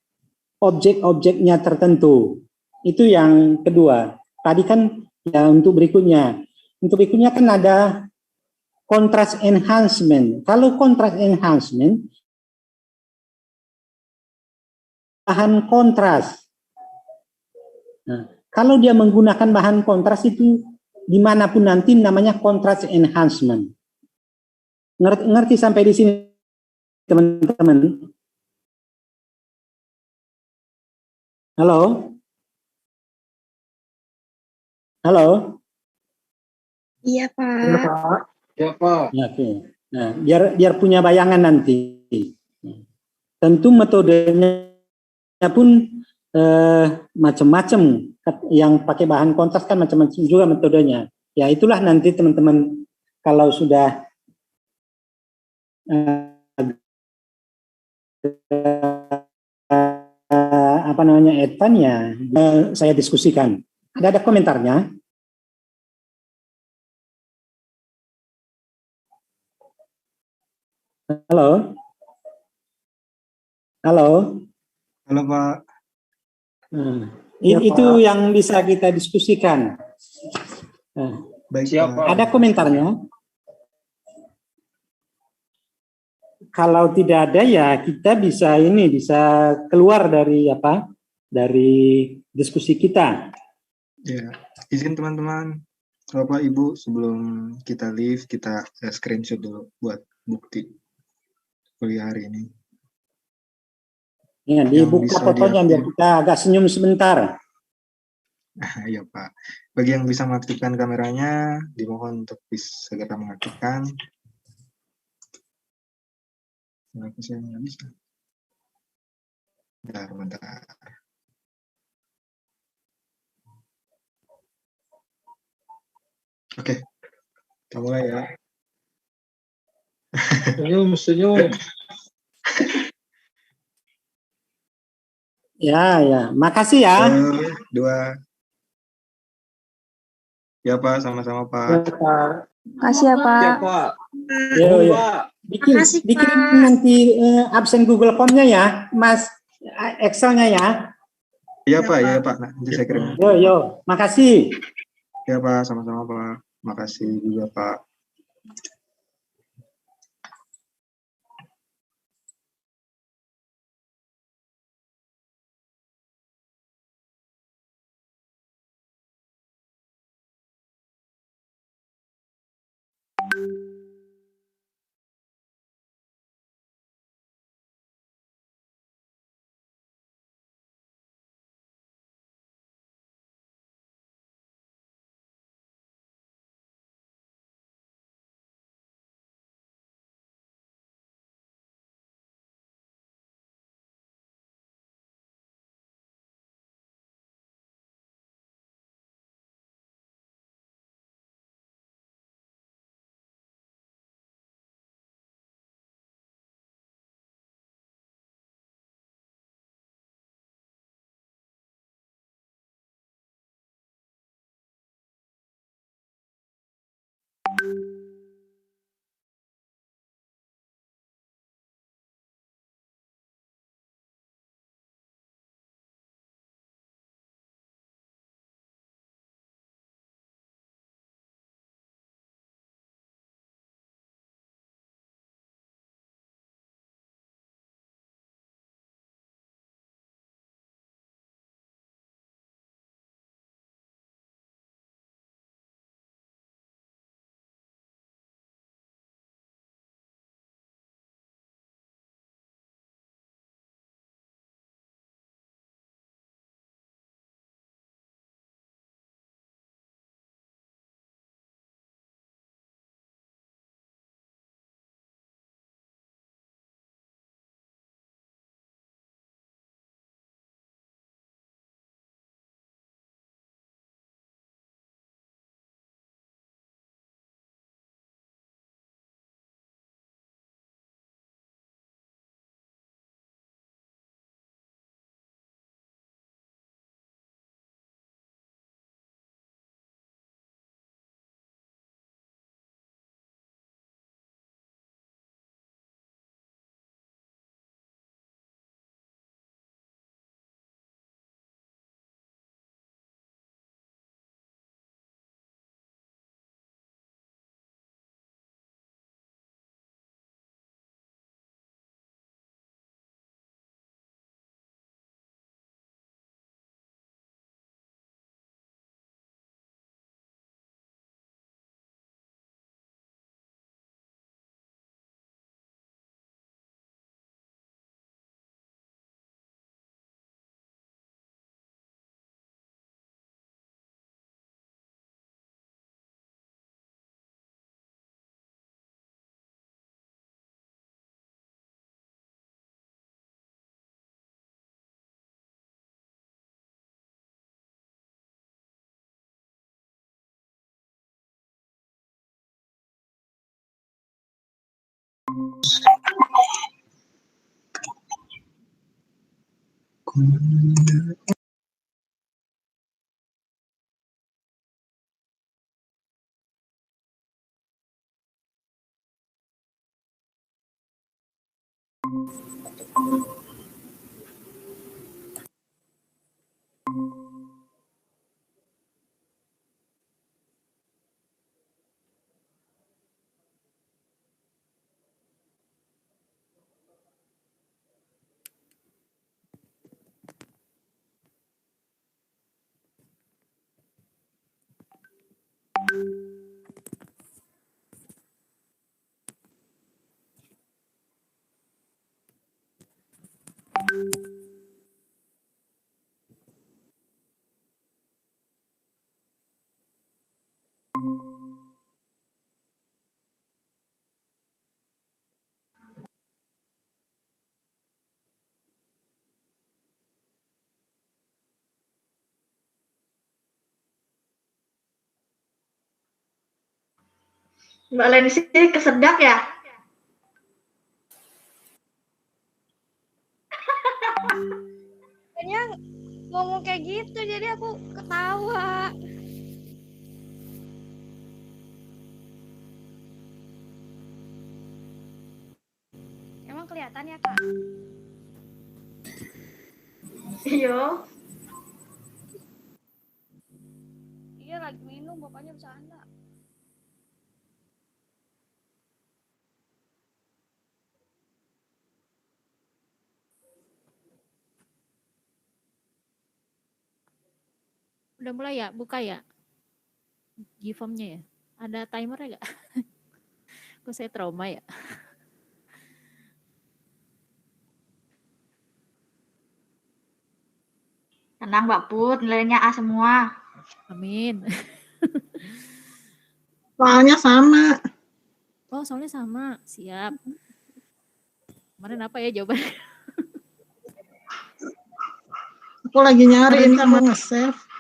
objek-objeknya tertentu. Itu yang kedua. Tadi kan ya untuk berikutnya. Untuk berikutnya kan ada contrast enhancement. Kalau contrast enhancement, bahan kontras. Nah, kalau dia menggunakan bahan kontras itu dimanapun nanti namanya contrast enhancement. Ngerti sampai di sini teman-teman? Halo? Iya Pak. Ya Pak. Oke. Nah, biar punya bayangan nanti. Tentu metodenya pun macam-macam. Yang pakai bahan kontras kan macam-macam juga metodenya. Ya itulah nanti teman-teman kalau sudah advance ya saya diskusikan. Ada komentarnya? Halo Pak. Itu Pak, yang bisa kita diskusikan. Baik, siapa? Ada komentarnya? Kalau tidak ada ya kita bisa keluar dari diskusi kita. Ya, izin teman-teman, Bapak Ibu, sebelum kita leave kita screenshot dulu buat bukti kuliah hari ini. Ya, dibuka fotonya biar kita agak senyum sebentar. Iya Pak. Bagi yang bisa mengaktifkan kameranya, dimohon untuk bisa segera mengaktifkan. Kenapa saya nggak bisa? Bentar. Oke, kita mulai ya. Senyum. Ya. Makasih ya. 2. Ya Pak, sama-sama Pak. Ya, Pak. Makasih ya, Pak. Ya, Pak. Yo. Makasih, Bikin Pak. nanti absen Google Form-nya ya, Mas. Excel-nya ya. Iya Pak. Nanti saya kirim. Yo. Makasih. Ya Pak, sama-sama Pak. Makasih juga Pak. Mbak Lensi kesedak ya? Kayaknya ngomong kayak gitu, jadi aku ketawa. Emang kelihatan ya, Kak? Iya. Iya, lagi minum, bapaknya bercanda. Udah mulai ya? Buka ya? G-form-nya ya? Ada timernya nggak? Kok saya trauma ya? Tenang Mbak Put, nilainya A semua. Amin. Soalnya sama. Oh, soalnya sama. Siap. Kemarin apa ya jawabannya? Aku lagi nyari ini sama nge-save.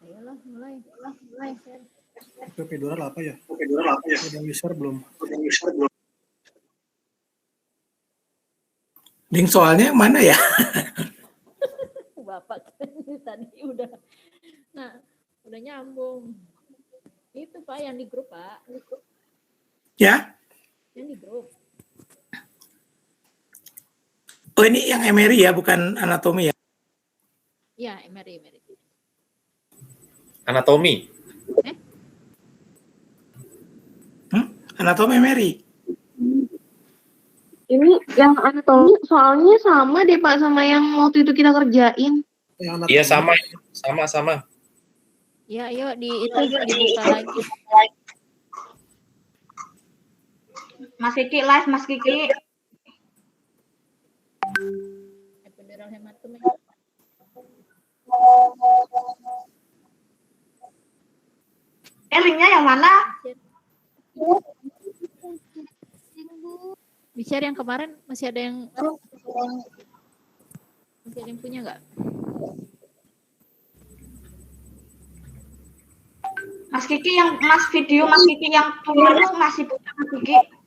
Ayolah, mulai. Epidural apa ya? Udah user belum? Link soalnya yang mana ya? Bapak tadi udah. Nah, udah nyambung. Itu Pak yang di grup, Pak. Ya? Yang di grup. Oh ini yang MRI ya, bukan anatomi ya? Iya, MRI. Anatomi. Anatomi MRI. Ini yang anatomi soalnya sama deh Pak sama yang waktu itu kita kerjain. Iya sama. Ya, ayo dibuka lagi. Mas Kiki live, Mas Kiki. Epidural hematomi. Linknya yang mana? Di-share yang kemarin masih ada yang punya nggak? Mas Kiki yang video Mas Kiki yang turun masih punya Mas Kiki.